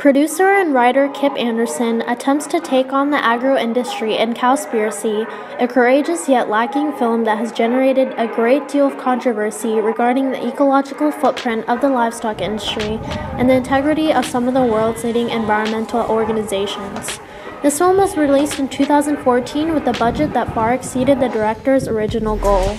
Producer and writer Kip Anderson attempts to take on the agro-industry in Cowspiracy, a courageous yet lacking film that has generated a great deal of controversy regarding the ecological footprint of the livestock industry and the integrity of some of the world's leading environmental organizations. This film was released in 2014 with a budget that far exceeded the director's original goal.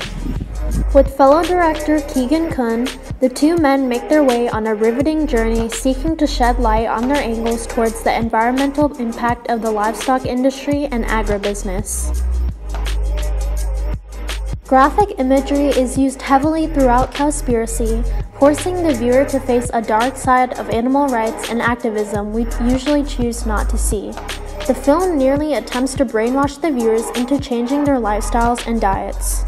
With fellow director Keegan Kun, the two men make their way on a riveting journey seeking to shed light on their angles towards the environmental impact of the livestock industry and agribusiness. Graphic imagery is used heavily throughout Cowspiracy, forcing the viewer to face a dark side of animal rights and activism we usually choose not to see. The film nearly attempts to brainwash the viewers into changing their lifestyles and diets.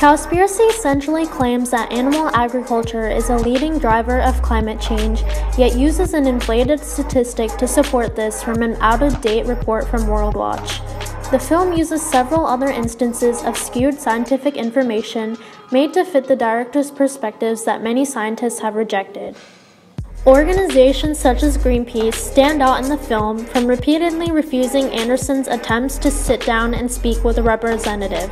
Cowspiracy essentially claims that animal agriculture is a leading driver of climate change, yet uses an inflated statistic to support this from an out-of-date report from WorldWatch. The film uses several other instances of skewed scientific information made to fit the director's perspectives that many scientists have rejected. Organizations such as Greenpeace stand out in the film from repeatedly refusing Anderson's attempts to sit down and speak with a representative.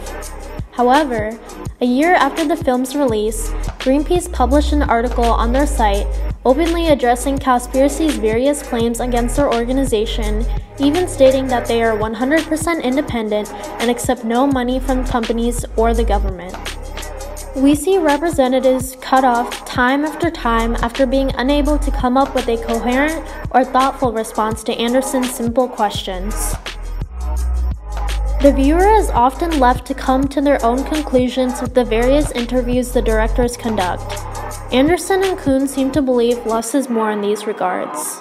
However, a year after the film's release, Greenpeace published an article on their site openly addressing Cowspiracy's various claims against their organization, even stating that they are 100% independent and accept no money from companies or the government. We see representatives cut off time after being unable to come up with a coherent or thoughtful response to Anderson's simple questions. The viewer is often left to come to their own conclusions with the various interviews the directors conduct. Anderson and Kun seem to believe less is more in these regards.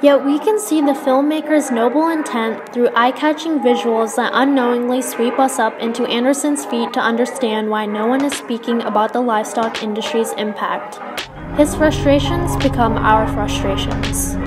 Yet we can see the filmmaker's noble intent through eye-catching visuals that unknowingly sweep us up into Anderson's feet to understand why no one is speaking about the livestock industry's impact. His frustrations become our frustrations.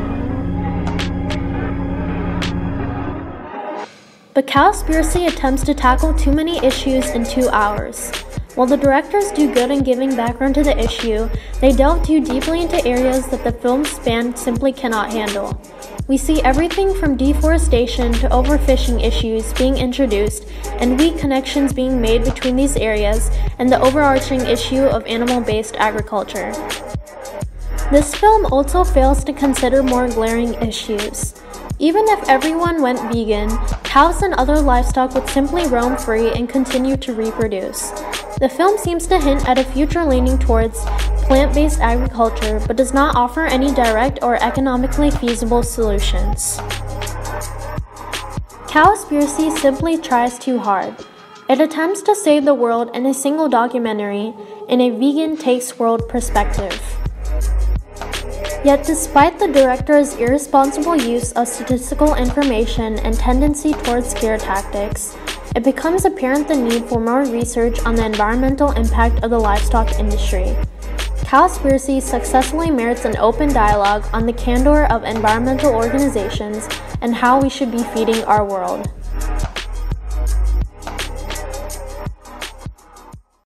But Cowspiracy attempts to tackle too many issues in 2 hours. While the directors do good in giving background to the issue, they delve too deeply into areas that the film's span simply cannot handle. We see everything from deforestation to overfishing issues being introduced, and weak connections being made between these areas and the overarching issue of animal-based agriculture. This film also fails to consider more glaring issues. Even if everyone went vegan, cows and other livestock would simply roam free and continue to reproduce. The film seems to hint at a future leaning towards plant-based agriculture, but does not offer any direct or economically feasible solutions. Cowspiracy simply tries too hard. It attempts to save the world in a single documentary, in a vegan takes world perspective. Yet despite the director's irresponsible use of statistical information and tendency towards scare tactics, it becomes apparent the need for more research on the environmental impact of the livestock industry. Cowspiracy successfully merits an open dialogue on the candor of environmental organizations and how we should be feeding our world.